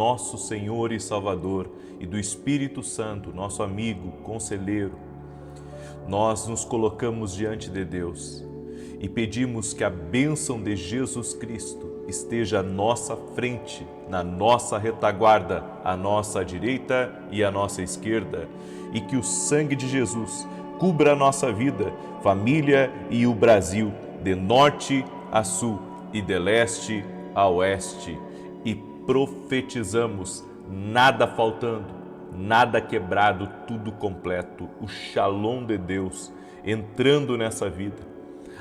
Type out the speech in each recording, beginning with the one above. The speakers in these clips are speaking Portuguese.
nosso Senhor e Salvador, e do Espírito Santo, nosso amigo, conselheiro, nós nos colocamos diante de Deus e pedimos que a bênção de Jesus Cristo esteja à nossa frente, na nossa retaguarda, à nossa direita e à nossa esquerda, e que o sangue de Jesus cubra a nossa vida, família e o Brasil, de norte a sul e de leste a oeste. E profetizamos, nada faltando, nada quebrado, tudo completo, o Shalom de Deus entrando nessa vida,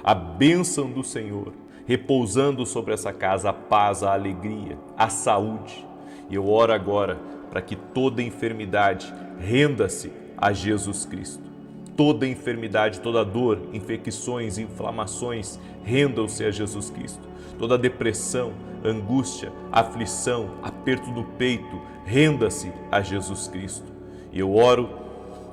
a bênção do Senhor repousando sobre essa casa, a paz, a alegria, a saúde. E eu oro agora para que toda enfermidade renda-se a Jesus Cristo. Toda enfermidade, toda dor, infecções, inflamações, rendam-se a Jesus Cristo. Toda depressão, angústia, aflição, aperto no peito, renda-se a Jesus Cristo. E eu oro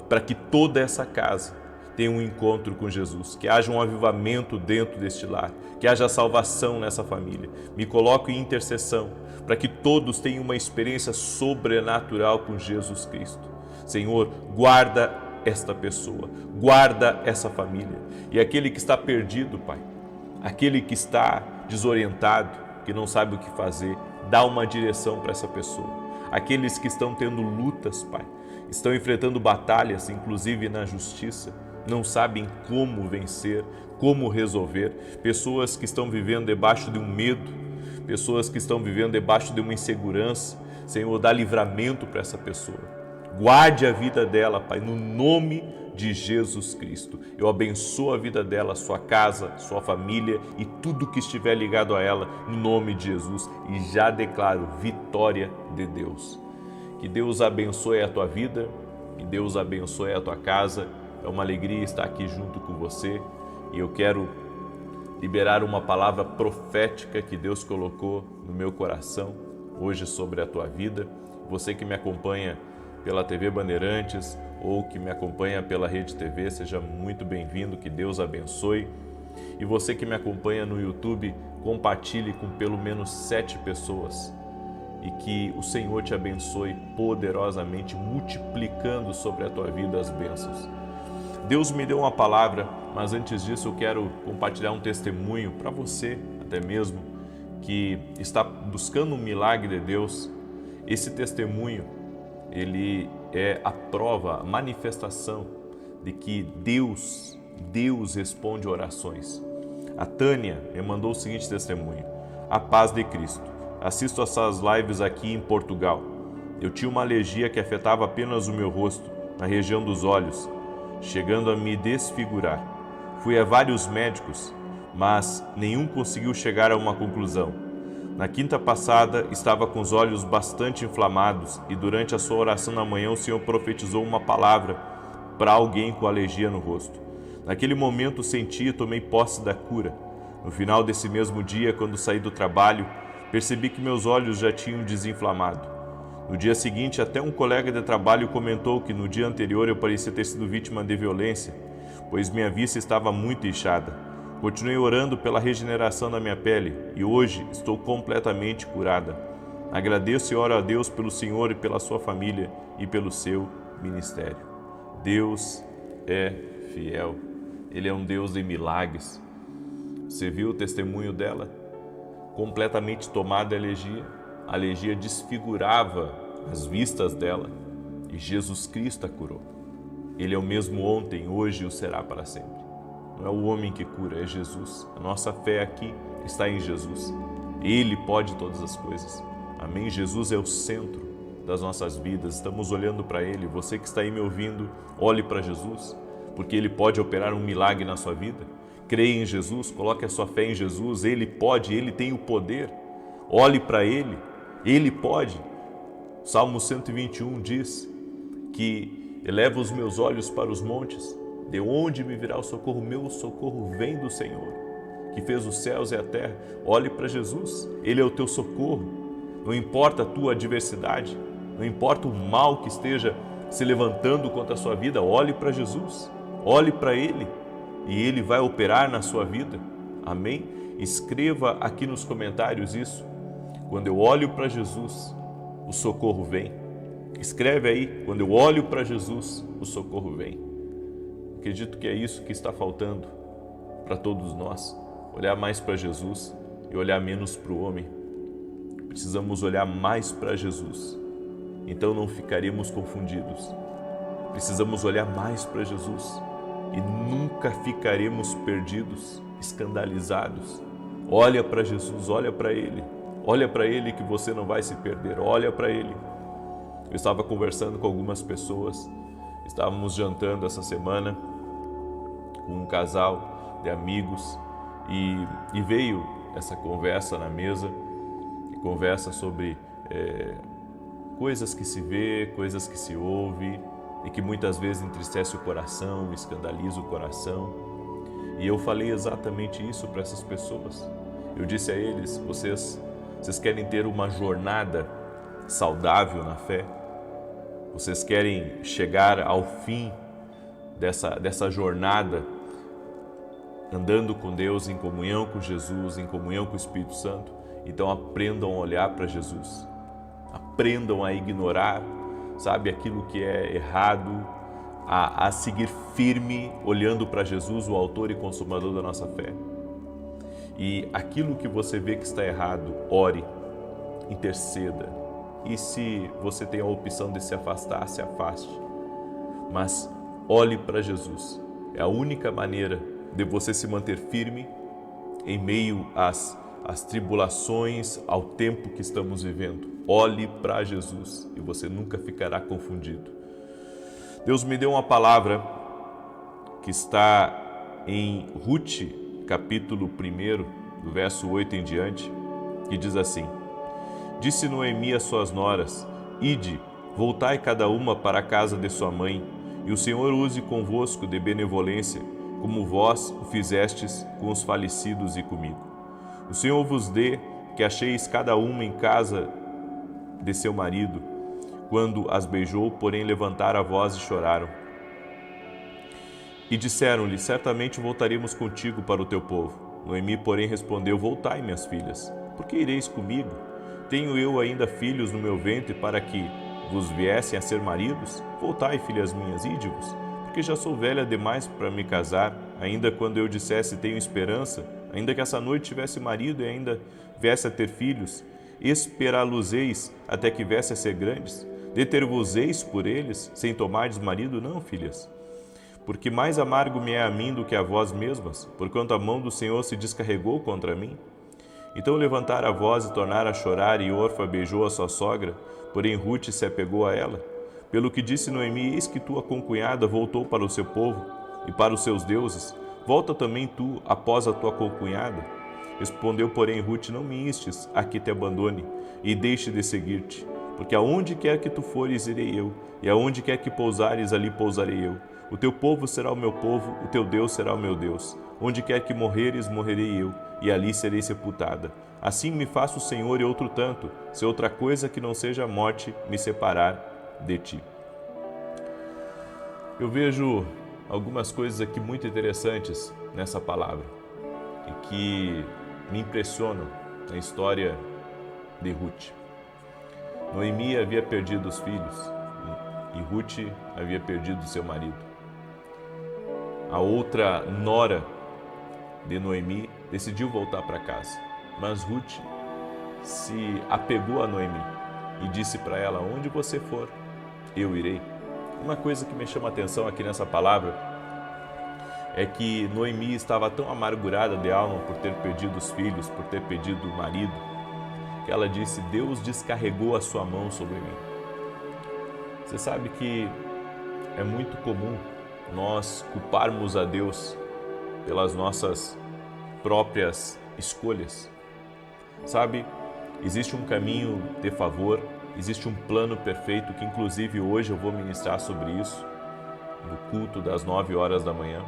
para que toda essa casa tenha um encontro com Jesus, que haja um avivamento dentro deste lar, que haja salvação nessa família. Me coloco em intercessão para que todos tenham uma experiência sobrenatural com Jesus Cristo. Senhor, guarda esta pessoa, guarda essa família. E aquele que está perdido, Pai, aquele que está desorientado, que não sabe o que fazer, dá uma direção para essa pessoa. Aqueles que estão tendo lutas, Pai, estão enfrentando batalhas, inclusive na justiça, não sabem como vencer, como resolver. Pessoas que estão vivendo debaixo de um medo, pessoas que estão vivendo debaixo de uma insegurança. Senhor, dá livramento para essa pessoa. Guarde a vida dela, Pai, no nome de Jesus Cristo. Eu abençoo a vida dela, sua casa, sua família e tudo que estiver ligado a ela, no nome de Jesus. E já declaro vitória de Deus. Que Deus abençoe a tua vida, que Deus abençoe a tua casa. É uma alegria estar aqui junto com você e eu quero liberar uma palavra profética que Deus colocou no meu coração hoje sobre a tua vida. Você que me acompanha pela TV Bandeirantes ou que me acompanha pela Rede TV, seja muito bem-vindo, que Deus abençoe. E você que me acompanha no YouTube, compartilhe com pelo menos 7 pessoas e que o Senhor te abençoe poderosamente, multiplicando sobre a tua vida as bênçãos. Deus me deu uma palavra, mas antes disso eu quero compartilhar um testemunho para você, até mesmo, que está buscando um milagre de Deus. Esse testemunho, ele é a prova, a manifestação de que Deus responde orações. A Tânia me mandou o seguinte testemunho: a paz de Cristo. Assisto essas lives aqui em Portugal. Eu tinha uma alergia que afetava apenas o meu rosto, na região dos olhos, chegando a me desfigurar. Fui a vários médicos, mas nenhum conseguiu chegar a uma conclusão. Na quinta passada, estava com os olhos bastante inflamados e durante a sua oração na manhã o Senhor profetizou uma palavra para alguém com alergia no rosto. Naquele momento senti e tomei posse da cura. No final desse mesmo dia, quando saí do trabalho, percebi que meus olhos já tinham desinflamado. No dia seguinte, até um colega de trabalho comentou que no dia anterior eu parecia ter sido vítima de violência, pois minha vista estava muito inchada. Continuei orando pela regeneração da minha pele e hoje estou completamente curada. Agradeço e oro a Deus pelo Senhor e pela sua família e pelo seu ministério. Deus é fiel. Ele é um Deus de milagres. Você viu o testemunho dela? Completamente tomada de alergia. A alergia desfigurava as vistas dela e Jesus Cristo a curou. Ele é o mesmo ontem, hoje e o será para sempre. Não é o homem que cura, é Jesus. A nossa fé aqui está em Jesus. Ele pode todas as coisas. Amém? Jesus é o centro das nossas vidas. Estamos olhando para Ele. Você que está aí me ouvindo, olhe para Jesus, porque Ele pode operar um milagre na sua vida. Creia em Jesus, coloque a sua fé em Jesus. Ele pode, Ele tem o poder. Olhe para Ele. Ele pode. Salmo 121 diz que eleva os meus olhos para os montes, de onde me virá o socorro? Meu socorro vem do Senhor, que fez os céus e a terra. Olhe para Jesus, Ele é o teu socorro. Não importa a tua adversidade, não importa o mal que esteja se levantando contra a sua vida, olhe para Jesus, olhe para Ele e Ele vai operar na sua vida. Amém? Escreva aqui nos comentários isso. Quando eu olho para Jesus, o socorro vem. Escreve aí, quando eu olho para Jesus, o socorro vem. Acredito que é isso que está faltando para todos nós, olhar mais para Jesus e olhar menos para o homem. Precisamos olhar mais para Jesus, então não ficaremos confundidos. Precisamos olhar mais para Jesus e nunca ficaremos perdidos, escandalizados. Olha para Jesus, olha para Ele que você não vai se perder, olha para Ele. Eu estava conversando com algumas pessoas, estávamos jantando essa semana com um casal de amigos e veio essa conversa na mesa, conversa sobre coisas que se vê, coisas que se ouve e que muitas vezes entristece o coração, escandaliza o coração. E eu falei exatamente isso para essas pessoas. Eu disse a eles, vocês querem ter uma jornada saudável na fé? Vocês querem chegar ao fim dessa jornada andando com Deus, em comunhão com Jesus, em comunhão com o Espírito Santo? Então aprendam a olhar para Jesus. Aprendam a ignorar, sabe, aquilo que é errado, a seguir firme, olhando para Jesus, o autor e consumador da nossa fé. E aquilo que você vê que está errado, ore, interceda. E se você tem a opção de se afastar, se afaste. Mas olhe para Jesus. É a única maneira de você se manter firme em meio às tribulações, ao tempo que estamos vivendo. Olhe para Jesus e você nunca ficará confundido. Deus me deu uma palavra que está em Ruth, capítulo 1, do verso 8 em diante, que diz assim: Disse Noemi às suas noras: Ide, voltai cada uma para a casa de sua mãe, e o Senhor use convosco de benevolência, como vós o fizestes com os falecidos e comigo. O Senhor vos dê que acheis cada uma em casa de seu marido, quando as beijou, porém levantaram a voz e choraram. E disseram-lhe: Certamente voltaremos contigo para o teu povo. Noemi, porém, respondeu: Voltai, minhas filhas, porque ireis comigo? Tenho eu ainda filhos no meu ventre para que vos viessem a ser maridos? Voltai, filhas minhas, ide-vos, porque já sou velha demais para me casar. Ainda quando eu dissesse tenho esperança, ainda que essa noite tivesse marido e ainda viesse a ter filhos, esperá-los-eis até que viesse a ser grandes? Deter-vos-eis por eles, sem tomardes marido? Não, filhas. Porque mais amargo me é a mim do que a vós mesmas, porquanto a mão do Senhor se descarregou contra mim. Então levantaram a voz e tornaram a chorar, e Orfa beijou a sua sogra, porém Ruth se apegou a ela. Pelo que disse Noemi: Eis que tua concunhada voltou para o seu povo e para os seus deuses. Volta também tu após a tua concunhada? Respondeu, porém, Ruth: Não me instes a que te abandone e deixe de seguir-te, porque aonde quer que tu fores, irei eu, e aonde quer que pousares, ali pousarei eu. O teu povo será o meu povo, o teu Deus será o meu Deus. Onde quer que morreres, morrerei eu, e ali serei sepultada. Assim me faça o Senhor e outro tanto, se outra coisa que não seja a morte me separar de ti. Eu vejo algumas coisas aqui muito interessantes nessa palavra e que me impressionam na história de Ruth. Noemi havia perdido os filhos e Ruth havia perdido seu marido. A outra nora de Noemi decidiu voltar para casa, mas Ruth se apegou a Noemi e disse para ela: Onde você for, eu irei. Uma coisa que me chama a atenção aqui nessa palavra é que Noemi estava tão amargurada de alma por ter perdido os filhos, por ter perdido o marido, que ela disse: Deus descarregou a sua mão sobre mim. Você sabe que é muito comum nós culparmos a Deus pelas nossas próprias escolhas. Sabe, existe um caminho de favor, existe um plano perfeito que inclusive hoje eu vou ministrar sobre isso no culto das 9 horas da manhã.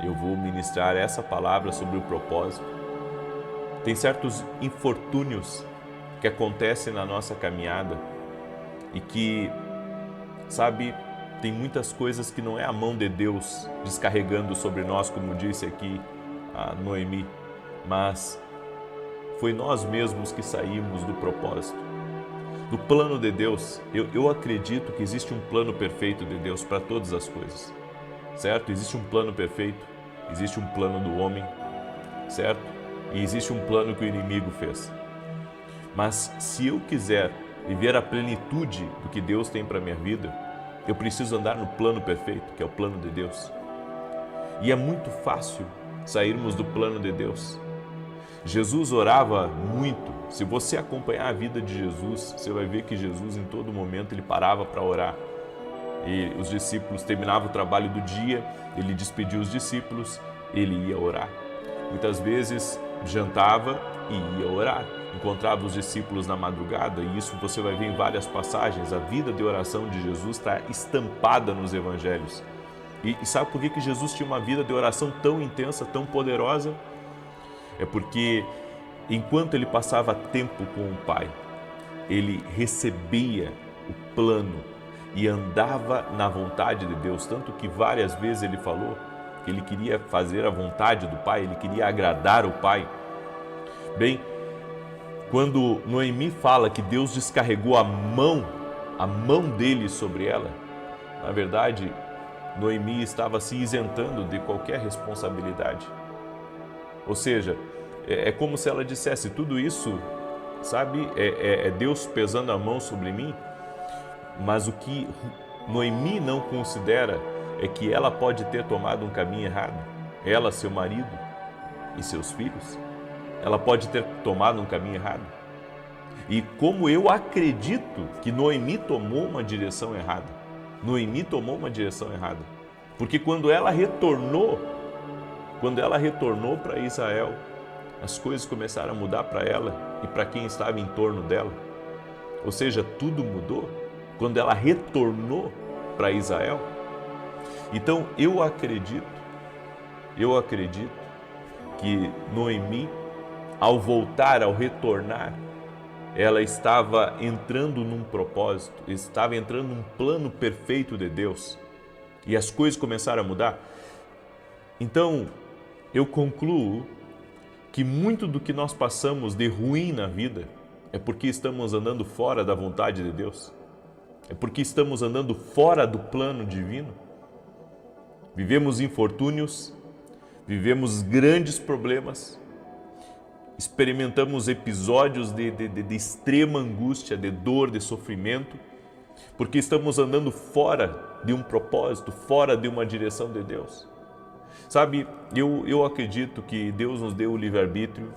Eu vou ministrar essa palavra sobre o propósito. Tem certos infortúnios que acontecem na nossa caminhada e que, sabe, tem muitas coisas que não é a mão de Deus descarregando sobre nós, como disse aqui a Noemi, mas foi nós mesmos que saímos do propósito. No plano de Deus, eu acredito que existe um plano perfeito de Deus para todas as coisas, certo? Existe um plano perfeito, existe um plano do homem, certo? E existe um plano que o inimigo fez. Mas se eu quiser viver a plenitude do que Deus tem para a minha vida, eu preciso andar no plano perfeito, que é o plano de Deus. E é muito fácil sairmos do plano de Deus. Jesus orava muito. Se você acompanhar a vida de Jesus, você vai ver que Jesus em todo momento ele parava para orar. E os discípulos terminavam o trabalho do dia, ele despedia os discípulos, ele ia orar. Muitas vezes jantava e ia orar. Encontrava os discípulos na madrugada, e isso você vai ver em várias passagens. A vida de oração de Jesus está estampada nos evangelhos. E sabe por que Jesus tinha uma vida de oração tão intensa, tão poderosa? É porque enquanto ele passava tempo com o Pai, ele recebia o plano e andava na vontade de Deus. Tanto que várias vezes ele falou que ele queria fazer a vontade do Pai, ele queria agradar o Pai. Bem, quando Noemi fala que Deus descarregou a mão dele sobre ela, na verdade, Noemi estava se isentando de qualquer responsabilidade. Ou seja, é como se ela dissesse, tudo isso, sabe, é Deus pesando a mão sobre mim, mas o que Noemi não considera é que ela pode ter tomado um caminho errado. Ela, seu marido e seus filhos, ela pode ter tomado um caminho errado. E como eu acredito que Noemi tomou uma direção errada. Noemi tomou uma direção errada. Porque quando ela retornou para Israel, as coisas começaram a mudar para ela e para quem estava em torno dela. Ou seja, tudo mudou quando ela retornou para Israel. Então eu acredito que Noemi, ao voltar, ao retornar, ela estava entrando num propósito, estava entrando num plano perfeito de Deus. E as coisas começaram a mudar. Então, eu concluo que muito do que nós passamos de ruim na vida é porque estamos andando fora da vontade de Deus. É porque estamos andando fora do plano divino. Vivemos infortúnios, vivemos grandes problemas, experimentamos episódios de extrema angústia, de dor, de sofrimento, porque estamos andando fora de um propósito, fora de uma direção de Deus. Sabe, eu acredito que Deus nos deu o livre-arbítrio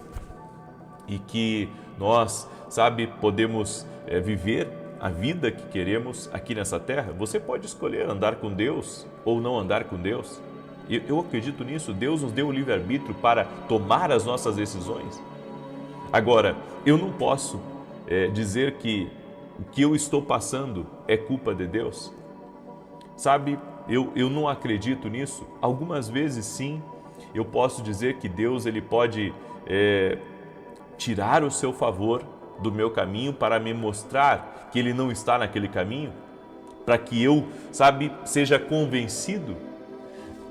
e que nós, sabe, podemos viver a vida que queremos aqui nessa terra. Você pode escolher andar com Deus ou não andar com Deus. Eu acredito nisso. Deus nos deu o livre-arbítrio para tomar as nossas decisões. Agora, eu não posso dizer que o que eu estou passando é culpa de Deus. Sabe, eu não acredito nisso. Algumas vezes sim, eu posso dizer que Deus ele pode tirar o seu favor do meu caminho para me mostrar que Ele não está naquele caminho, para que eu, sabe, seja convencido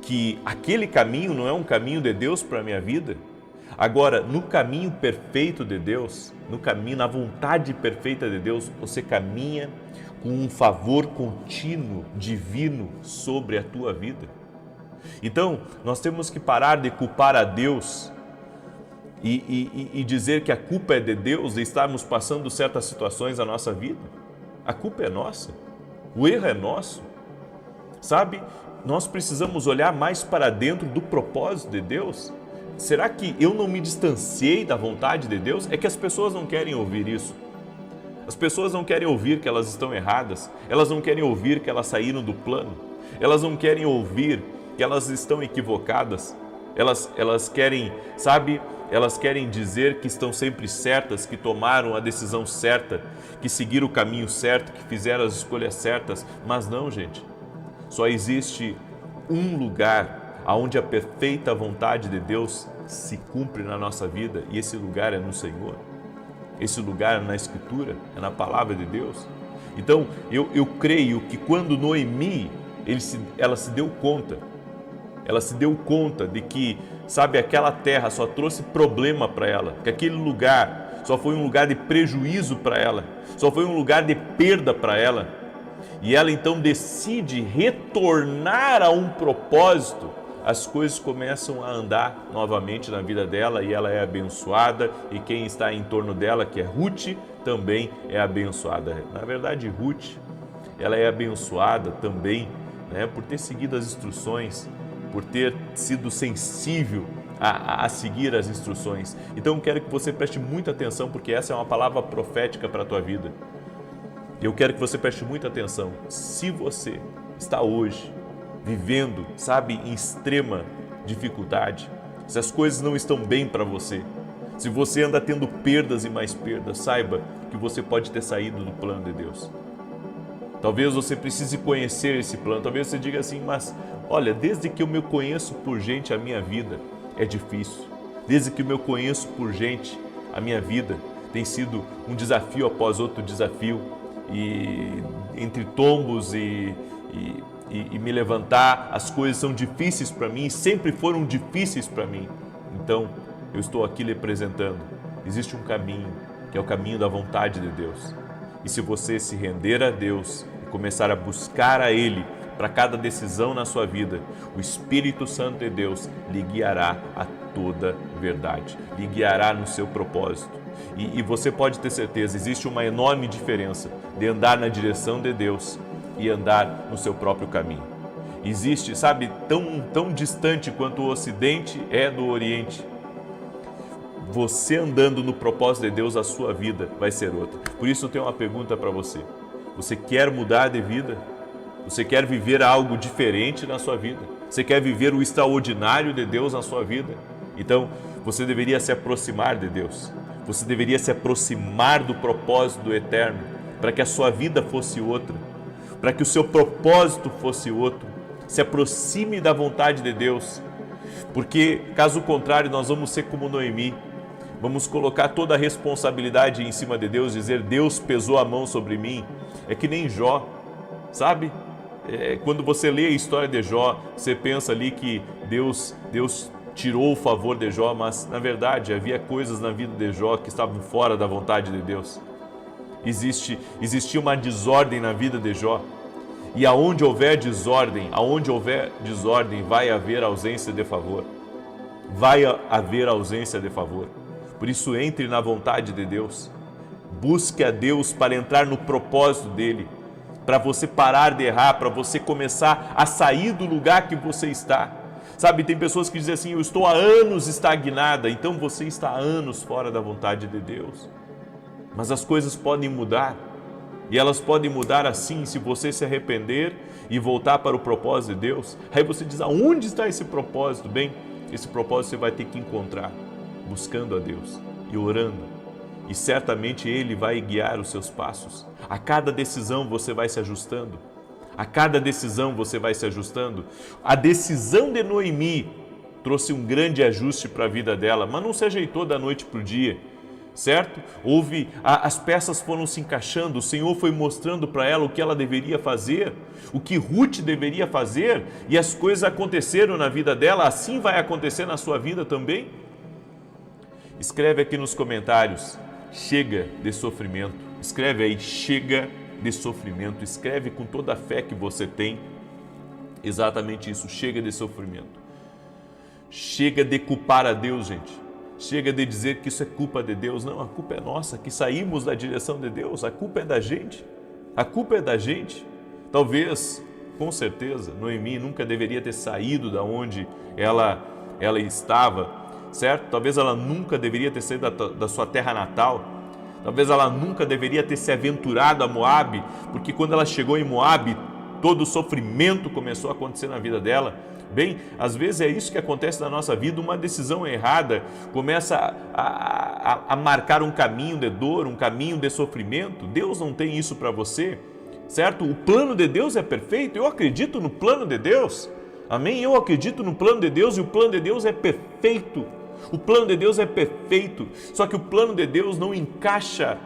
que aquele caminho não é um caminho de Deus para a minha vida. Agora, no caminho perfeito de Deus, no caminho, na vontade perfeita de Deus, você caminha com um favor contínuo, divino, sobre a tua vida. Então, nós temos que parar de culpar a Deus e dizer que a culpa é de Deus de estarmos passando certas situações na nossa vida. A culpa é nossa, o erro é nosso. Sabe, nós precisamos olhar mais para dentro do propósito de Deus. Será que eu não me distanciei da vontade de Deus? É que as pessoas não querem ouvir isso. As pessoas não querem ouvir que elas estão erradas, elas não querem ouvir que elas saíram do plano, elas não querem ouvir que elas estão equivocadas, elas querem, sabe, elas querem dizer que estão sempre certas, que tomaram a decisão certa, que seguiram o caminho certo, que fizeram as escolhas certas, mas não, gente. Só existe um lugar onde a perfeita vontade de Deus se cumpre na nossa vida, e esse lugar é no Senhor. Esse lugar é na Escritura, é na Palavra de Deus. Então, eu creio que quando Noemi, ela se deu conta de que, sabe, aquela terra só trouxe problema para ela, que aquele lugar só foi um lugar de prejuízo para ela, só foi um lugar de perda para ela. E ela então decide retornar a um propósito. As coisas começam a andar novamente na vida dela e ela é abençoada, e quem está em torno dela, que é Ruth, também é abençoada. Na verdade, Ruth, ela é abençoada também, né, por ter seguido as instruções, por ter sido sensível a seguir as instruções. Então eu quero que você preste muita atenção, porque essa é uma palavra profética para a tua vida. Eu quero que você preste muita atenção. Se você está hoje vivendo, sabe, em extrema dificuldade, se as coisas não estão bem para você, se você anda tendo perdas e mais perdas, saiba que você pode ter saído do plano de Deus. Talvez você precise conhecer esse plano. Talvez você diga assim, mas olha, desde que eu me conheço por gente, a minha vida é difícil. Desde que eu me conheço por gente, a minha vida tem sido um desafio após outro desafio, e entre tombos e me levantar, as coisas são difíceis para mim, sempre foram difíceis para mim. Então, eu estou aqui lhe apresentando. Existe um caminho, que é o caminho da vontade de Deus. E se você se render a Deus e começar a buscar a Ele para cada decisão na sua vida, o Espírito Santo de Deus lhe guiará a toda verdade, lhe guiará no seu propósito. E você pode ter certeza, existe uma enorme diferença de andar na direção de Deus e andar no seu próprio caminho. Existe, sabe, tão distante quanto o Ocidente é do Oriente. Você andando no propósito de Deus, a sua vida vai ser outra. Por isso eu tenho uma pergunta para você. Você quer mudar de vida? Você quer viver algo diferente na sua vida? Você quer viver o extraordinário de Deus na sua vida? Então, você deveria se aproximar de Deus. Você deveria se aproximar do propósito do Eterno, para que a sua vida fosse outra, para que o seu propósito fosse outro. Se aproxime da vontade de Deus, porque caso contrário nós vamos ser como Noemi. Vamos colocar toda a responsabilidade em cima de Deus, dizer, Deus pesou a mão sobre mim. É que nem Jó, sabe? Quando você lê a história de Jó, você pensa ali que Deus tirou o favor de Jó, mas na verdade havia coisas na vida de Jó que estavam fora da vontade de Deus. Existia uma desordem na vida de Jó, e aonde houver desordem, vai haver ausência de favor. Vai haver ausência de favor. Por isso, entre na vontade de Deus. Busque a Deus para entrar no propósito dEle, para você parar de errar, para você começar a sair do lugar que você está. Sabe, tem pessoas que dizem assim, eu estou há anos estagnada, então você está há anos fora da vontade de Deus. Mas as coisas podem mudar, e elas podem mudar assim, se você se arrepender e voltar para o propósito de Deus. Aí você diz, aonde está esse propósito? Bem, esse propósito você vai ter que encontrar buscando a Deus e orando, e certamente Ele vai guiar os seus passos. A cada decisão você vai se ajustando, a cada decisão você vai se ajustando. A decisão de Noemi trouxe um grande ajuste para a vida dela, mas não se ajeitou da noite para o dia, certo? As peças foram se encaixando, o Senhor foi mostrando para ela o que ela deveria fazer, o que Ruth deveria fazer, e as coisas aconteceram na vida dela. Assim vai acontecer na sua vida também. Escreve aqui nos comentários, chega de sofrimento. Escreve aí, chega de sofrimento. Escreve com toda a fé que você tem. Exatamente isso, chega de sofrimento. Chega de culpar a Deus, gente. Chega de dizer que isso é culpa de Deus. Não, a culpa é nossa, que saímos da direção de Deus. A culpa é da gente. A culpa é da gente. Talvez, com certeza, Noemi nunca deveria ter saído da onde ela estava, certo? Talvez ela nunca deveria ter saído da sua terra natal. Talvez ela nunca deveria ter se aventurado a Moabe, porque quando ela chegou em Moabe, todo o sofrimento começou a acontecer na vida dela. Bem, às vezes é isso que acontece na nossa vida, uma decisão errada começa a marcar um caminho de dor, um caminho de sofrimento. Deus não tem isso para você, certo? O plano de Deus é perfeito, eu acredito no plano de Deus, amém? Eu acredito no plano de Deus, e o plano de Deus é perfeito. O plano de Deus é perfeito, só que o plano de Deus não encaixa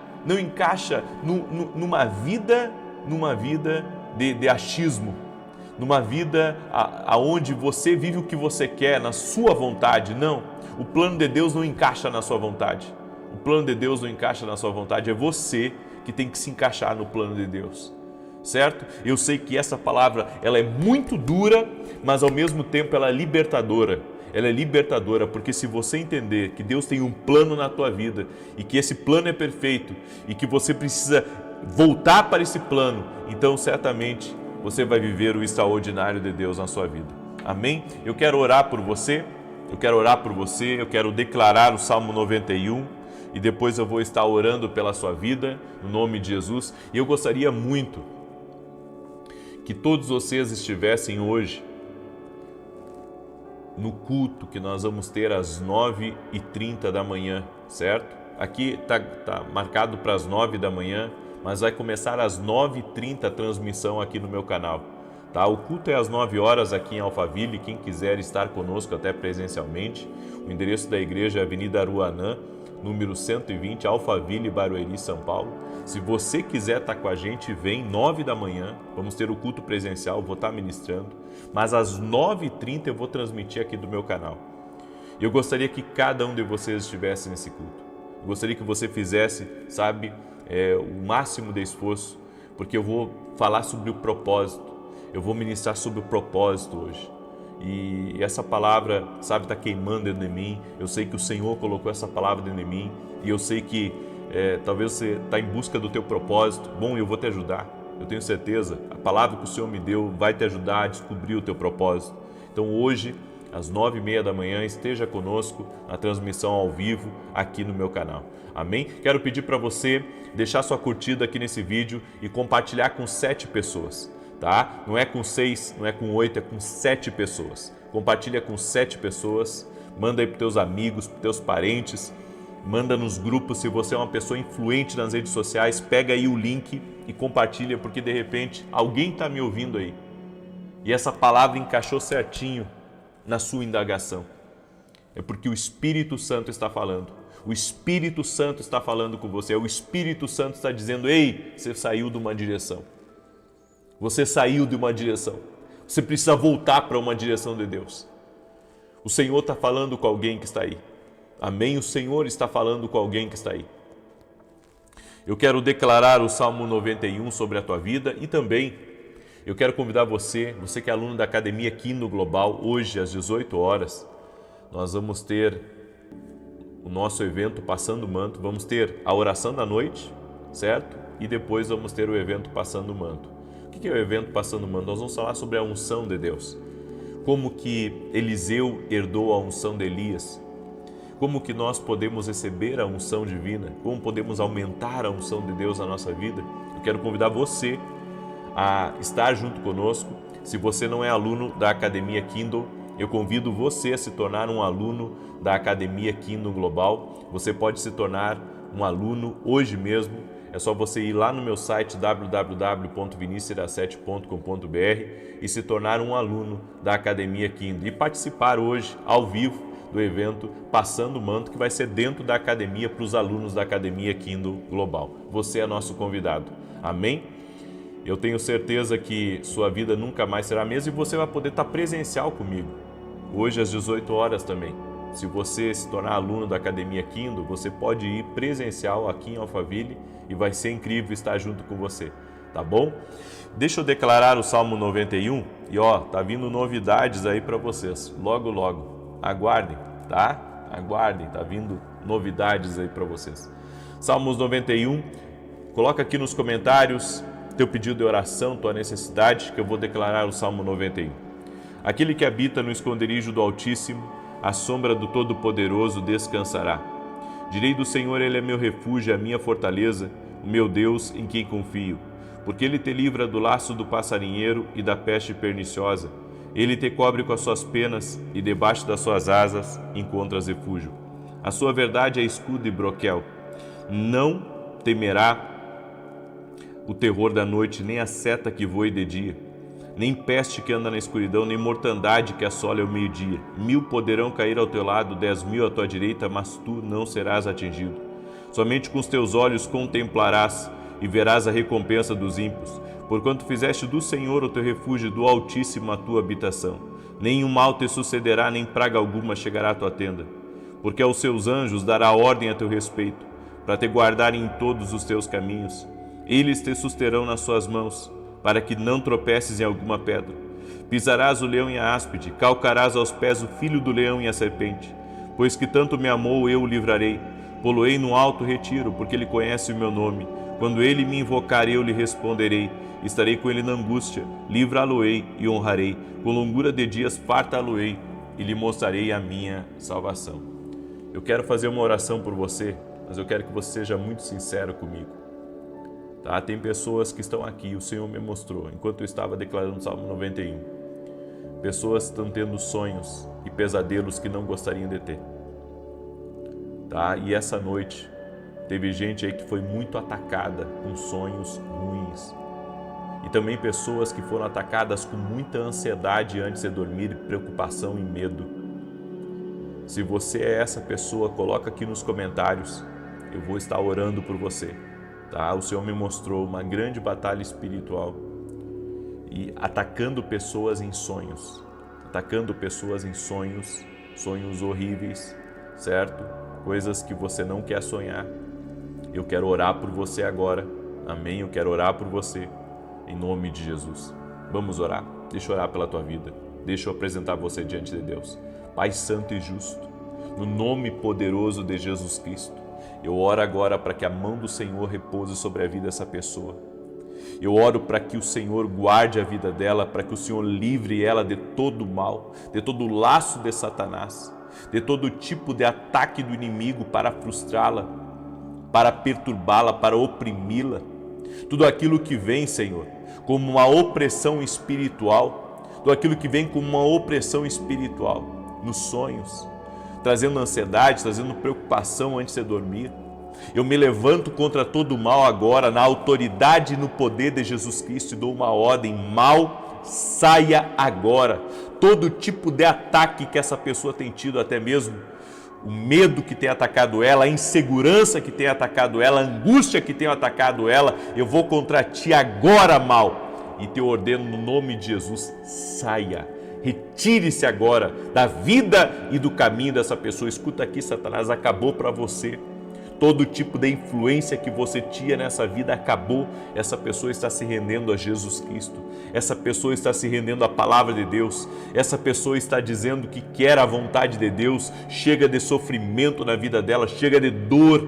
numa vida de achismo, numa vida aonde você vive o que você quer, na sua vontade. Não, o plano de Deus não encaixa na sua vontade. O plano de Deus não encaixa na sua vontade, é você que tem que se encaixar no plano de Deus, certo? Eu sei que essa palavra, ela é muito dura, mas ao mesmo tempo ela é libertadora. Ela é libertadora, porque se você entender que Deus tem um plano na tua vida e que esse plano é perfeito e que você precisa voltar para esse plano, então certamente você vai viver o extraordinário de Deus na sua vida. Amém? Eu quero orar por você, eu quero declarar o Salmo 91 e depois eu vou estar orando pela sua vida, no nome de Jesus. E eu gostaria muito que todos vocês estivessem hoje no culto que nós vamos ter às 9h30 da manhã, certo? Aqui tá marcado para as 9 da manhã, mas vai começar às 9h30 a transmissão aqui no meu canal, tá? O culto é às 9 horas aqui em Alphaville, quem quiser estar conosco até presencialmente. O endereço da igreja é Avenida Aruanã, número 120, Alphaville, Barueri, São Paulo. Se você quiser estar com a gente, vem 9 da manhã, vamos ter o culto presencial, vou estar ministrando, mas às 9h30 eu vou transmitir aqui do meu canal. Eu gostaria que cada um de vocês estivesse nesse culto. Eu gostaria que você fizesse, o máximo de esforço, porque eu vou falar sobre o propósito, eu vou ministrar sobre o propósito hoje. E essa palavra, está queimando dentro de mim. Eu sei que o Senhor colocou essa palavra dentro de mim e eu sei que talvez você está em busca do teu propósito. Bom, eu vou te ajudar. Eu tenho certeza, a palavra que o Senhor me deu vai te ajudar a descobrir o teu propósito. Então hoje, às 9h30 da manhã, esteja conosco na transmissão ao vivo aqui no meu canal. Amém? Quero pedir para você deixar sua curtida aqui nesse vídeo e compartilhar com 7 pessoas. Tá? Não é com 6, não é com 8, é com 7 pessoas. Compartilha com 7 pessoas, manda aí para teus amigos, para teus parentes, manda nos grupos. Se você é uma pessoa influente nas redes sociais, pega aí o link e compartilha, porque de repente alguém está me ouvindo aí e essa palavra encaixou certinho na sua indagação. É porque o Espírito Santo está falando. O Espírito Santo está falando com você. O Espírito Santo está dizendo: ei, você saiu de uma direção. Você saiu de uma direção. Você precisa voltar para uma direção de Deus. O Senhor está falando com alguém que está aí. Amém? O Senhor está falando com alguém que está aí. Eu quero declarar o Salmo 91 sobre a tua vida e também eu quero convidar você que é aluno da Academia Kingdom Global, hoje às 18 horas, nós vamos ter o nosso evento Passando o Manto. Vamos ter a oração da noite, certo? E depois vamos ter o evento Passando o Manto. O que é o evento Passando o Manto? Nós vamos falar sobre a unção de Deus. Como que Eliseu herdou a unção de Elias. Como que nós podemos receber a unção divina. Como podemos aumentar a unção de Deus na nossa vida. Eu quero convidar você a estar junto conosco. Se você não é aluno da Academia Kingdom, eu convido você a se tornar um aluno da Academia Kingdom Global. Você pode se tornar um aluno hoje mesmo. É só você ir lá no meu site www.vinicius17.com.br e se tornar um aluno da Academia Kingdom e participar hoje, ao vivo, do evento Passando o Manto, que vai ser dentro da academia para os alunos da Academia Kingdom Global. Você é nosso convidado. Amém? Eu tenho certeza que sua vida nunca mais será a mesma e você vai poder estar presencial comigo, hoje às 18 horas também. Se você se tornar aluno da Academia Kingdom, você pode ir presencial aqui em Alphaville e vai ser incrível estar junto com você, tá bom? Deixa eu declarar o Salmo 91 e tá vindo novidades aí para vocês, logo logo. Aguardem, tá? Aguardem, tá vindo novidades aí para vocês. Salmos 91, coloca aqui nos comentários teu pedido de oração, tua necessidade, que eu vou declarar o Salmo 91. Aquele que habita no esconderijo do Altíssimo, à sombra do Todo-Poderoso descansará. Direi do Senhor, Ele é meu refúgio, a minha fortaleza, o meu Deus em quem confio. Porque Ele te livra do laço do passarinheiro e da peste perniciosa. Ele te cobre com as suas penas e debaixo das suas asas encontras refúgio. A sua verdade é escudo e broquel. Não temerá o terror da noite, nem a seta que voe de dia, nem peste que anda na escuridão, nem mortandade que assola ao meio-dia. 1000 poderão cair ao teu lado, 10.000 à tua direita, mas tu não serás atingido. Somente com os teus olhos contemplarás e verás a recompensa dos ímpios, porquanto fizeste do Senhor o teu refúgio, do Altíssimo a tua habitação. Nenhum mal te sucederá, nem praga alguma chegará à tua tenda, porque aos seus anjos dará ordem a teu respeito, para te guardarem em todos os teus caminhos. Eles te susterão nas suas mãos, para que não tropeces em alguma pedra. Pisarás o leão e a áspide, calcarás aos pés o filho do leão e a serpente. Pois que tanto me amou, eu o livrarei. Poloei no alto retiro, porque ele conhece o meu nome. Quando ele me invocar, eu lhe responderei. Estarei com ele na angústia, livrá-lo-ei e honrarei. Com longura de dias fartá-lo-ei e lhe mostrarei a minha salvação. Eu quero fazer uma oração por você, mas eu quero que você seja muito sincero comigo. Tá? Tem pessoas que estão aqui, o Senhor me mostrou, enquanto eu estava declarando o Salmo 91. Pessoas estão tendo sonhos e pesadelos que não gostariam de ter. Tá? E essa noite, teve gente aí que foi muito atacada com sonhos ruins. E também pessoas que foram atacadas com muita ansiedade antes de dormir, preocupação e medo. Se você é essa pessoa, coloca aqui nos comentários. Eu vou estar orando por você. Tá? O Senhor me mostrou uma grande batalha espiritual e atacando pessoas em sonhos. Atacando pessoas em sonhos, sonhos horríveis, certo? Coisas que você não quer sonhar. Eu quero orar por você agora. Amém? Eu quero orar por você. Em nome de Jesus. Vamos orar. Deixa eu orar pela tua vida. Deixa eu apresentar você diante de Deus. Pai santo e justo, no nome poderoso de Jesus Cristo, eu oro agora para que a mão do Senhor repouse sobre a vida dessa pessoa. Eu oro para que o Senhor guarde a vida dela, para que o Senhor livre ela de todo o mal, de todo o laço de Satanás, de todo tipo de ataque do inimigo para frustrá-la, para perturbá-la, para oprimi-la. Tudo aquilo que vem, Senhor, como uma opressão espiritual, tudo aquilo que vem como uma opressão espiritual nos sonhos, trazendo ansiedade, trazendo preocupação antes de dormir. Eu me levanto contra todo o mal agora, na autoridade e no poder de Jesus Cristo, e dou uma ordem: mal, saia agora. Todo tipo de ataque que essa pessoa tem tido, até mesmo o medo que tem atacado ela, a insegurança que tem atacado ela, a angústia que tem atacado ela, eu vou contra ti agora, mal, e te ordeno no nome de Jesus, saia, retire-se agora da vida e do caminho dessa pessoa. Escuta aqui, Satanás, acabou para você. Todo tipo de influência que você tinha nessa vida acabou. Essa pessoa está se rendendo a Jesus Cristo. Essa pessoa está se rendendo à palavra de Deus. Essa pessoa está dizendo que quer a vontade de Deus. Chega de sofrimento na vida dela, chega de dor,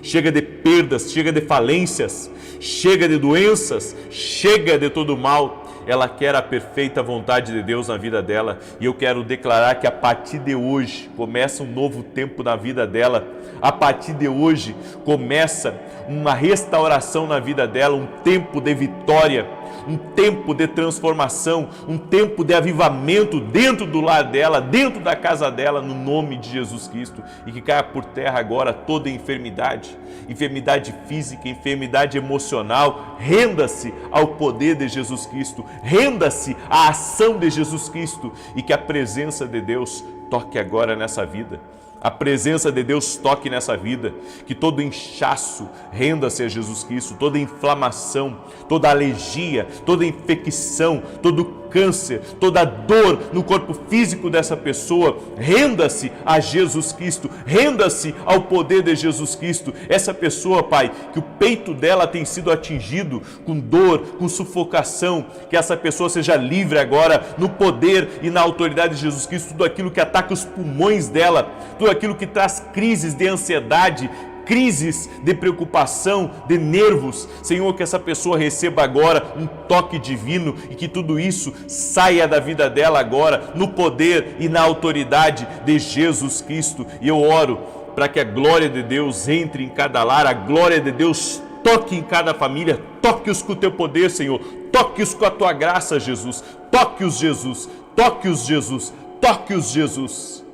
chega de perdas, chega de falências, chega de doenças, chega de todo mal. Ela quer a perfeita vontade de Deus na vida dela, e eu quero declarar que a partir de hoje começa um novo tempo na vida dela. A partir de hoje começa uma restauração na vida dela, um tempo de vitória, um tempo de transformação, um tempo de avivamento dentro do lar dela, dentro da casa dela, no nome de Jesus Cristo. E que caia por terra agora toda enfermidade, enfermidade física, enfermidade emocional. Renda-se ao poder de Jesus Cristo, renda-se à ação de Jesus Cristo, e que a presença de Deus toque agora nessa vida. A presença de Deus toque nessa vida, que todo inchaço renda-se a Jesus Cristo, toda inflamação, toda alergia, toda infecção, todo câncer, toda dor no corpo físico dessa pessoa, renda-se a Jesus Cristo, renda-se ao poder de Jesus Cristo. Essa pessoa, Pai, que o peito dela tem sido atingido com dor, com sufocação, que essa pessoa seja livre agora no poder e na autoridade de Jesus Cristo. Tudo aquilo que ataca os pulmões dela, tudo aquilo que traz crises de ansiedade, crises de preocupação, de nervos, Senhor, que essa pessoa receba agora um toque divino e que tudo isso saia da vida dela agora no poder e na autoridade de Jesus Cristo. E eu oro para que a glória de Deus entre em cada lar, a glória de Deus toque em cada família. Toque-os com o teu poder, Senhor, toque-os com a tua graça, Jesus, toque-os, Jesus, toque-os, Jesus, toque-os, Jesus.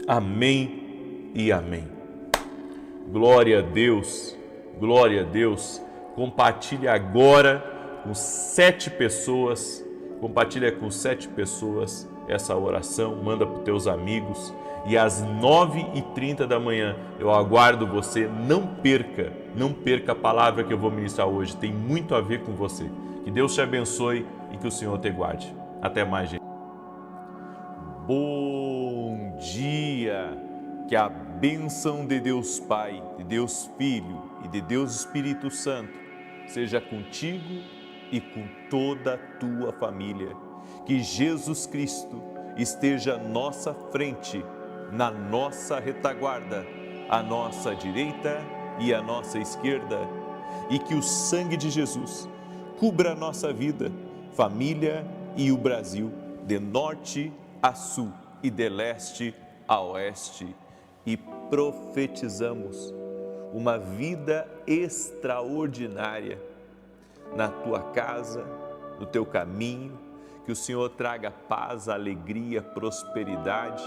Amém e amém. Glória a Deus, glória a Deus. Compartilha agora com 7 pessoas, compartilha com 7 pessoas essa oração, manda para os teus amigos, e às 9h30 da manhã eu aguardo você. Não perca a palavra que eu vou ministrar hoje, tem muito a ver com você. Que Deus te abençoe e que o Senhor te guarde. Até mais, gente. Bom dia! Que a bênção de Deus Pai, de Deus Filho e de Deus Espírito Santo seja contigo e com toda a tua família. Que Jesus Cristo esteja à nossa frente, na nossa retaguarda, à nossa direita e à nossa esquerda. E que o sangue de Jesus cubra a nossa vida, família e o Brasil, de norte a sul e de leste a oeste. E profetizamos uma vida extraordinária na tua casa, no teu caminho, que o Senhor traga paz, alegria, prosperidade,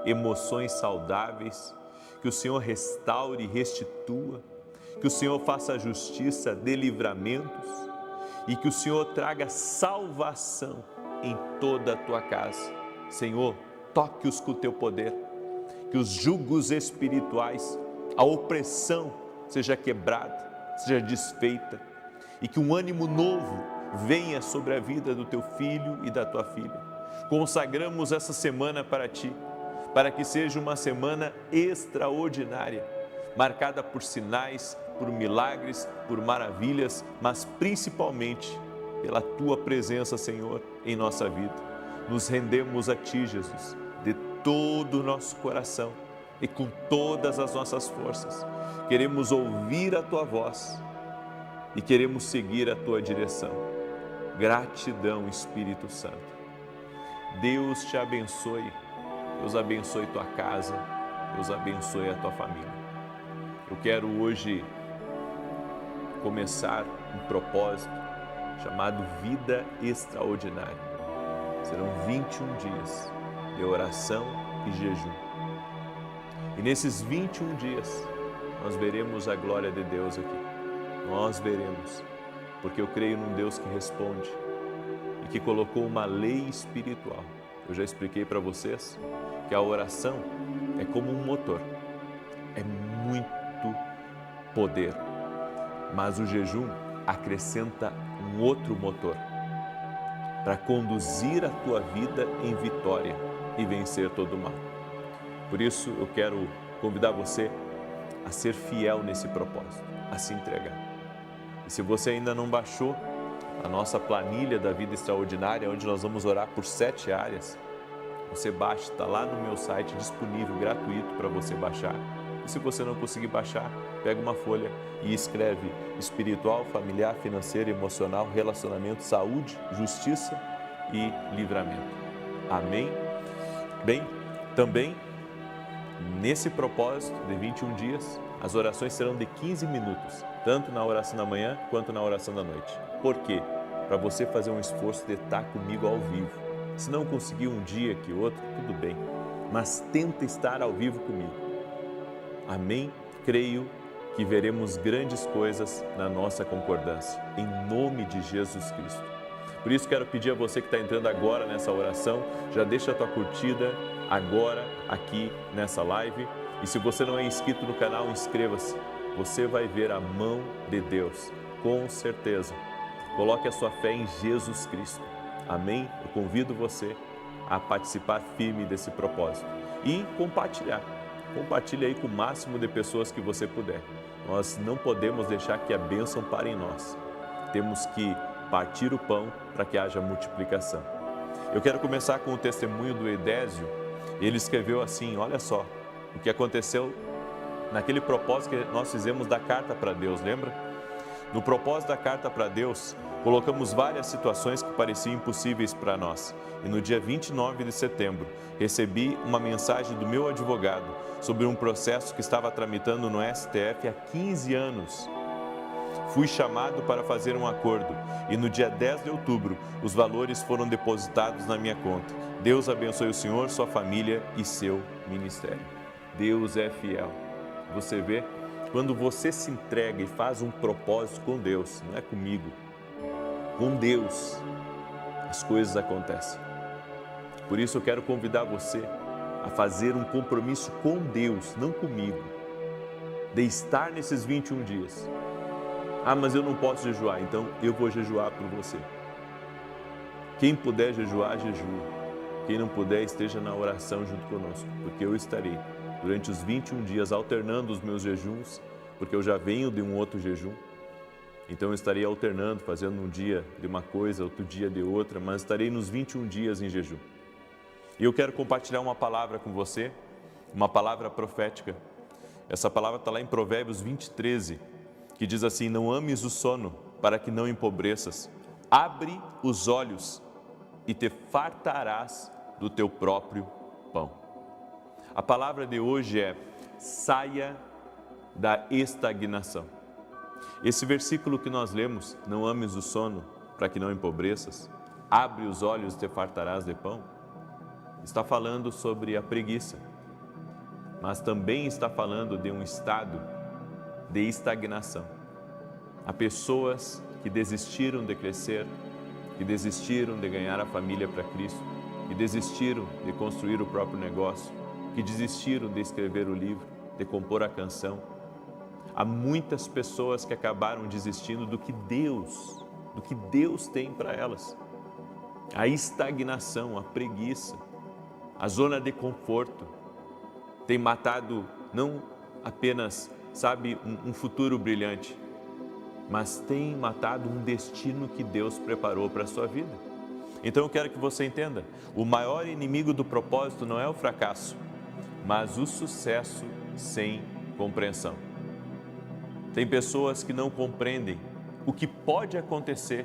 emoções saudáveis, que o Senhor restaure e restitua, que o Senhor faça justiça, dê livramentos e que o Senhor traga salvação em toda a tua casa. Senhor, toque-os com o teu poder, que os jugos espirituais, a opressão seja quebrada, seja desfeita e que um ânimo novo venha sobre a vida do teu filho e da tua filha. Consagramos essa semana para ti, para que seja uma semana extraordinária, marcada por sinais, por milagres, por maravilhas, mas principalmente pela tua presença, Senhor, em nossa vida. Nos rendemos a ti, Jesus, de todo o nosso coração e com todas as nossas forças. Queremos ouvir a tua voz e queremos seguir a tua direção. Gratidão, Espírito Santo. Deus te abençoe. Deus abençoe tua casa. Deus abençoe a tua família. Eu quero hoje começar um propósito chamado Vida Extraordinária. Serão 21 dias de oração e jejum. E nesses 21 dias, nós veremos a glória de Deus aqui. Nós veremos, porque eu creio num Deus que responde e que colocou uma lei espiritual. Eu já expliquei para vocês que a oração é como um motor. É muito poder, mas o jejum acrescenta um outro motor para conduzir a tua vida em vitória e vencer todo o mal. Por isso eu quero convidar você a ser fiel nesse propósito, a se entregar. E se você ainda não baixou a nossa planilha da vida extraordinária, onde nós vamos orar por 7 áreas, você baixa, está lá no meu site disponível, gratuito para você baixar. E se você não conseguir baixar, pega uma folha e escreve espiritual, familiar, financeiro, emocional, relacionamento, saúde, justiça e livramento. Amém? Bem, também nesse propósito de 21 dias, as orações serão de 15 minutos, tanto na oração da manhã quanto na oração da noite. Por quê? Para você fazer um esforço de estar comigo ao vivo. Se não conseguir um dia que outro, tudo bem, mas tenta estar ao vivo comigo. Amém? Creio que veremos grandes coisas na nossa concordância, em nome de Jesus Cristo. Por isso quero pedir a você que está entrando agora nessa oração, já deixa a tua curtida agora aqui nessa live. E se você não é inscrito no canal, inscreva-se. Você vai ver a mão de Deus, com certeza. Coloque a sua fé em Jesus Cristo. Amém? Eu convido você a participar firme desse propósito e compartilhar. Compartilhe aí com o máximo de pessoas que você puder. Nós não podemos deixar que a bênção pare em nós. Temos que partir o pão para que haja multiplicação. Eu quero começar com o testemunho do Edésio. Ele escreveu assim, olha só, o que aconteceu naquele propósito que nós fizemos da carta para Deus, lembra? No propósito da carta para Deus, colocamos várias situações que pareciam impossíveis para nós. E no dia 29 de setembro, recebi uma mensagem do meu advogado sobre um processo que estava tramitando no STF há 15 anos. Fui chamado para fazer um acordo e no dia 10 de outubro, os valores foram depositados na minha conta. Deus abençoe o senhor, sua família e seu ministério. Deus é fiel. Você vê? Quando você se entrega e faz um propósito com Deus, não é comigo, com Deus, as coisas acontecem. Por isso eu quero convidar você a fazer um compromisso com Deus, não comigo, de estar nesses 21 dias. Ah, mas eu não posso jejuar, então eu vou jejuar por você. Quem puder jejuar, jejua. Quem não puder, esteja na oração junto conosco, porque eu estarei durante os 21 dias, alternando os meus jejuns, porque eu já venho de um outro jejum. Então eu estarei alternando, fazendo um dia de uma coisa, outro dia de outra, mas estarei nos 21 dias em jejum. E eu quero compartilhar uma palavra com você, uma palavra profética. Essa palavra está lá em Provérbios 20:13, que diz assim: não ames o sono, para que não empobreças. Abre os olhos e te fartarás do teu próprio pão. A palavra de hoje é: saia da estagnação. Esse versículo que nós lemos, não ames o sono, para que não empobreças, abre os olhos e te fartarás de pão, está falando sobre a preguiça, mas também está falando de um estado de estagnação. Há pessoas que desistiram de crescer, que desistiram de ganhar a família para Cristo, que desistiram de construir o próprio negócio, que desistiram de escrever o livro, de compor a canção. Há muitas pessoas que acabaram desistindo do que Deus tem para elas. A estagnação, a preguiça, a zona de conforto tem matado não apenas, um futuro brilhante, mas tem matado um destino que Deus preparou para a sua vida. Então eu quero que você entenda, o maior inimigo do propósito não é o fracasso, mas o sucesso sem compreensão. Tem pessoas que não compreendem o que pode acontecer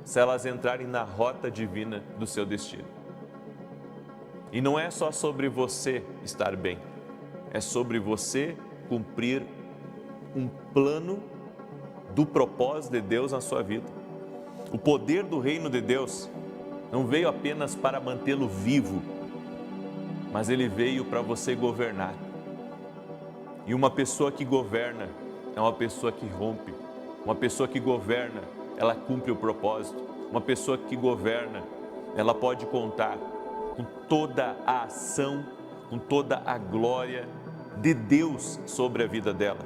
se elas entrarem na rota divina do seu destino. E não é só sobre você estar bem, é sobre você cumprir um plano do propósito de Deus na sua vida. O poder do reino de Deus não veio apenas para mantê-lo vivo, mas ele veio para você governar. E uma pessoa que governa é uma pessoa que rompe. Uma pessoa que governa, ela cumpre o propósito. Uma pessoa que governa, ela pode contar com toda a ação, com toda a glória de Deus sobre a vida dela.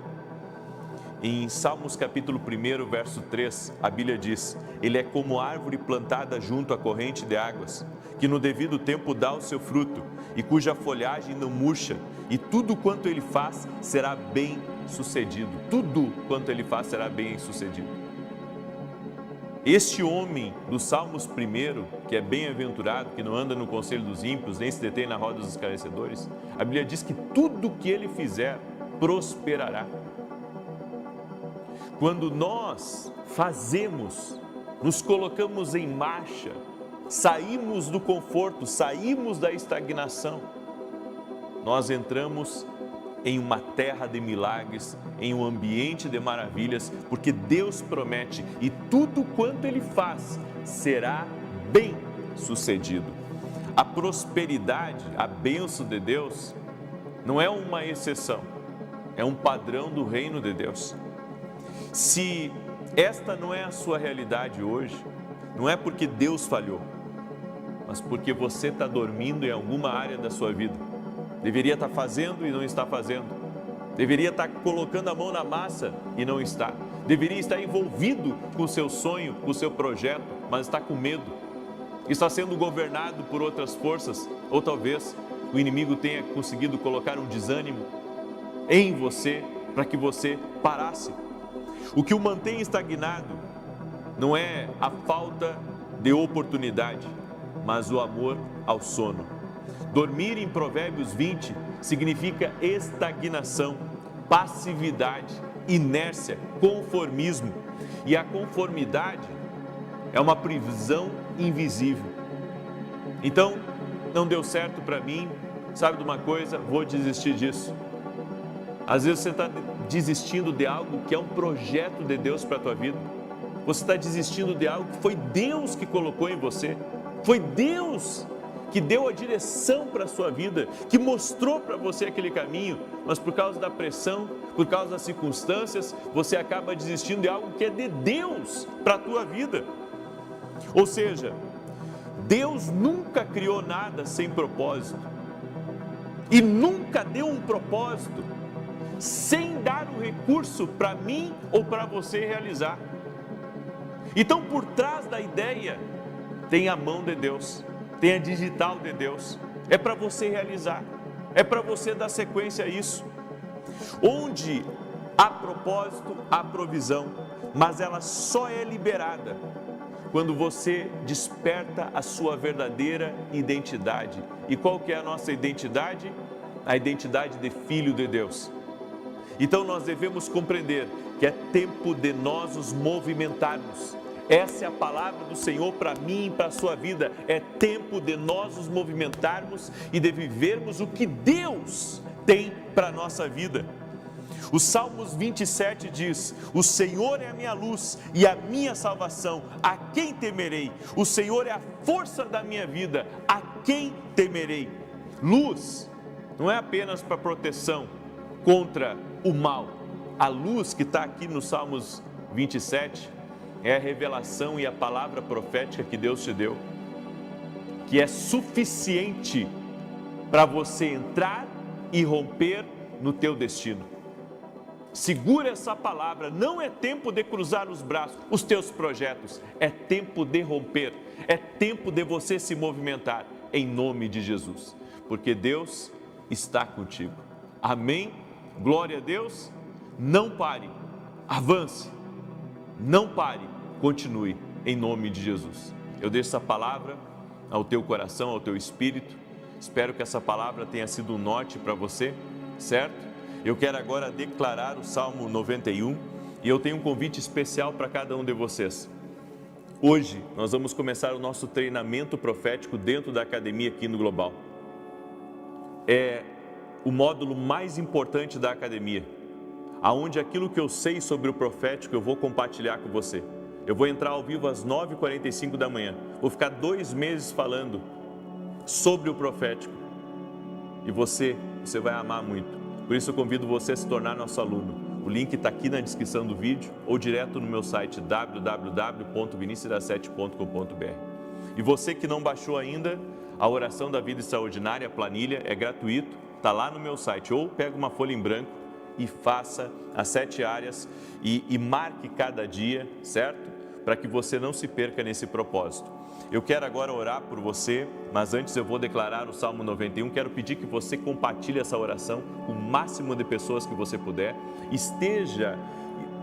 Em Salmos capítulo 1, verso 3, a Bíblia diz: ele é como árvore plantada junto à corrente de águas, que no devido tempo dá o seu fruto, e cuja folhagem não murcha, e tudo quanto ele faz será bem sucedido. Tudo quanto ele faz será bem sucedido. Este homem do Salmos 1, que é bem-aventurado, que não anda no conselho dos ímpios, nem se detém na roda dos escarnecedores, a Bíblia diz que tudo que ele fizer prosperará. Quando nós fazemos, nos colocamos em marcha, saímos do conforto, saímos da estagnação, nós entramos em uma terra de milagres, em um ambiente de maravilhas, porque Deus promete e tudo quanto Ele faz será bem sucedido. A prosperidade, a bênção de Deus, não é uma exceção, é um padrão do reino de Deus. Se esta não é a sua realidade hoje, não é porque Deus falhou, mas porque você está dormindo em alguma área da sua vida. Deveria estar fazendo e não está fazendo. Deveria estar colocando a mão na massa e não está. Deveria estar envolvido com o seu sonho, com o seu projeto, mas está com medo. Está sendo governado por outras forças, ou talvez o inimigo tenha conseguido colocar um desânimo em você para que você parasse. O que o mantém estagnado não é a falta de oportunidade, mas o amor ao sono. Dormir em Provérbios 20 significa estagnação, passividade, inércia, conformismo. E a conformidade é uma prisão invisível. Então, não deu certo para mim, sabe de uma coisa? Vou desistir disso. Às vezes você está desistindo de algo que é um projeto de Deus para a tua vida. Você está desistindo de algo que foi Deus que colocou em você. Foi Deus que deu a direção para a sua vida, que mostrou para você aquele caminho, mas por causa da pressão, por causa das circunstâncias, você acaba desistindo de algo que é de Deus para a tua vida. Ou seja, Deus nunca criou nada sem propósito e nunca deu um propósito sem dar um recurso para mim ou para você realizar. Então, por trás da ideia, tem a mão de Deus, tem a digital de Deus, é para você realizar. É para você dar sequência a isso. Onde há propósito, há provisão, mas ela só é liberada quando você desperta a sua verdadeira identidade. E qual que é a nossa identidade? A identidade de filho de Deus. Então nós devemos compreender que é tempo de nós nos movimentarmos. Essa é a palavra do Senhor para mim e para a sua vida. É tempo de nós nos movimentarmos e de vivermos o que Deus tem para a nossa vida. O Salmos 27 diz: o Senhor é a minha luz e a minha salvação, a quem temerei? O Senhor é a força da minha vida, a quem temerei? Luz não é apenas para proteção contra o mal. A luz que está aqui no Salmos 27 é a revelação e a palavra profética que Deus te deu, que é suficiente para você entrar e romper no teu destino. Segura essa palavra, não é tempo de cruzar os braços, os teus projetos, é tempo de romper, é tempo de você se movimentar, em nome de Jesus, porque Deus está contigo. Amém? Glória a Deus. Não pare, avance, não pare, continue, em nome de Jesus. Eu deixo essa palavra ao teu coração, ao teu espírito, espero que essa palavra tenha sido um norte para você, certo? Eu quero agora declarar o Salmo 91 e eu tenho um convite especial para cada um de vocês. Hoje nós vamos começar o nosso treinamento profético dentro da academia aqui no Global. É o módulo mais importante da academia, aonde aquilo que eu sei sobre o profético eu vou compartilhar com você. Eu vou entrar ao vivo às 9h45 da manhã, vou ficar 2 meses falando sobre o profético e você vai amar muito. Por isso eu convido você a se tornar nosso aluno. O link está aqui na descrição do vídeo ou direto no meu site www.vinicius7.com.br. E você que não baixou ainda a Oração da Vida Extraordinária, a planilha, é gratuito, está lá no meu site. Ou pega uma folha em branco e faça as 7 áreas e marque cada dia, certo? Para que você não se perca nesse propósito. Eu quero agora orar por você, mas antes eu vou declarar o Salmo 91. Quero pedir que você compartilhe essa oração com o máximo de pessoas que você puder.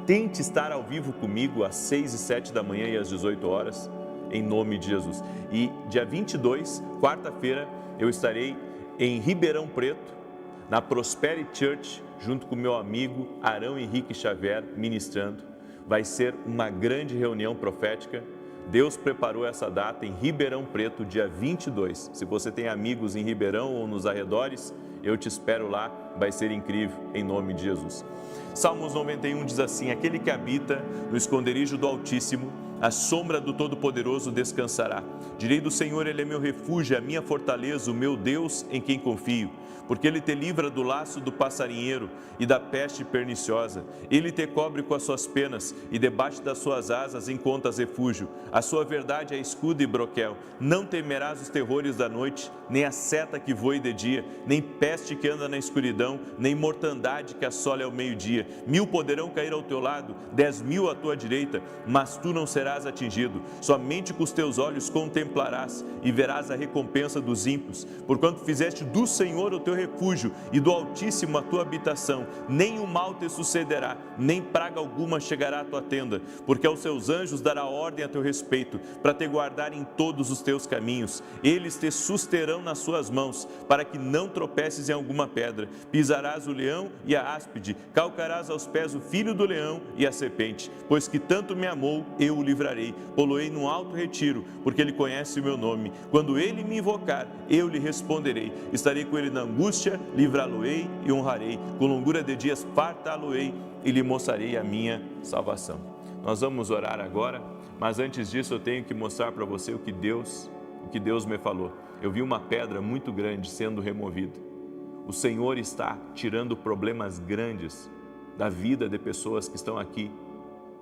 Tente estar ao vivo comigo às 6 e 7 da manhã e às 18 horas, em nome de Jesus. E dia 22, quarta-feira, eu estarei em Ribeirão Preto, na Prosperity Church, junto com meu amigo Arão Henrique Xavier, ministrando. Vai ser uma grande reunião profética. Deus preparou essa data em Ribeirão Preto, dia 22. Se você tem amigos em Ribeirão ou nos arredores, eu te espero lá, vai ser incrível, em nome de Jesus. Salmos 91 diz assim: aquele que habita no esconderijo do Altíssimo, a sombra do Todo-Poderoso descansará. Direi do Senhor, Ele é meu refúgio, a minha fortaleza, o meu Deus em quem confio. Porque Ele te livra do laço do passarinheiro e da peste perniciosa. Ele te cobre com as suas penas e debaixo das suas asas encontras refúgio. A sua verdade é escudo e broquel. Não temerás os terrores da noite, nem a seta que voe de dia, nem peste que anda na escuridão, nem mortandade que assole ao meio-dia. 1000 poderão cair ao teu lado, 10.000 à tua direita, mas tu não serás atingido. Somente com os teus olhos contemplarás e verás a recompensa dos ímpios. Porquanto fizeste do Senhor o teu refúgio e do Altíssimo a tua habitação, nem o mal te sucederá, nem praga alguma chegará à tua tenda, porque aos seus anjos dará ordem a teu respeito, para te guardar em todos os teus caminhos. Eles te susterão nas suas mãos, para que não tropeces em alguma pedra. Pisarás o leão e a áspide, calcarás aos pés o filho do leão e a serpente. Pois que tanto me amou, eu o livrarei, pô-lo-ei num alto retiro, porque ele conhece o meu nome. Quando ele me invocar, eu lhe responderei. Estarei com ele na angústia, livrá-lo-ei e honrarei. Com longura de dias fartá-lo-ei e lhe mostrarei a minha salvação. Nós vamos orar agora, mas antes disso eu tenho que mostrar para você o que Deus me falou. Eu vi uma pedra muito grande sendo removida. O Senhor está tirando problemas grandes da vida de pessoas que estão aqui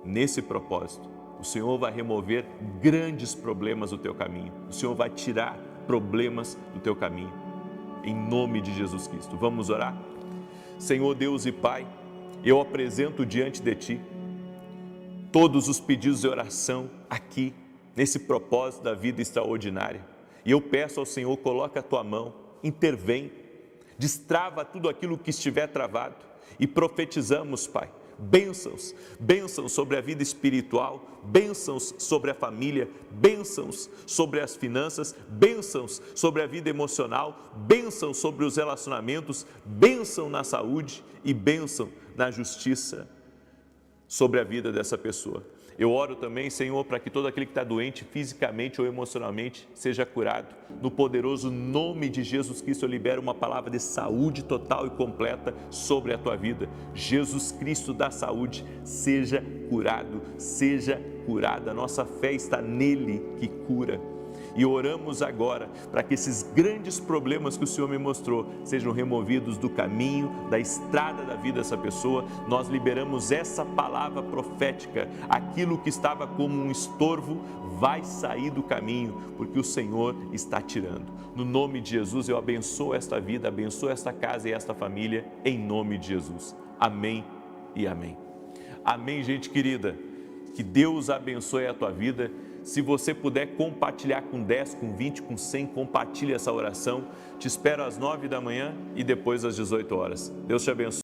nesse propósito. O Senhor vai remover grandes problemas do teu caminho. O Senhor vai tirar problemas do teu caminho. Em nome de Jesus Cristo. Vamos orar? Senhor Deus e Pai, eu apresento diante de Ti todos os pedidos de oração aqui, nesse propósito da vida extraordinária. E eu peço ao Senhor, coloca a Tua mão, intervém, Destrava tudo aquilo que estiver travado e profetizamos, Pai, bênçãos, bênçãos sobre a vida espiritual, bênçãos sobre a família, bênçãos sobre as finanças, bênçãos sobre a vida emocional, bênçãos sobre os relacionamentos, bênção na saúde e bênção na justiça sobre a vida dessa pessoa. Eu oro também, Senhor, para que todo aquele que está doente fisicamente ou emocionalmente seja curado. No poderoso nome de Jesus Cristo, eu libero uma palavra de saúde total e completa sobre a tua vida. Jesus Cristo da saúde, seja curado, seja curada. A nossa fé está nele que cura. E oramos agora para que esses grandes problemas que o Senhor me mostrou sejam removidos do caminho, da estrada da vida dessa pessoa. Nós liberamos essa palavra profética. Aquilo que estava como um estorvo vai sair do caminho, porque o Senhor está tirando. No nome de Jesus, eu abençoo esta vida, abençoo esta casa e esta família, em nome de Jesus. Amém e amém. Amém, gente querida. Que Deus abençoe a tua vida. Se você puder compartilhar com 10, com 20, com 100, compartilhe essa oração. Te espero às 9 da manhã e depois às 18 horas. Deus te abençoe.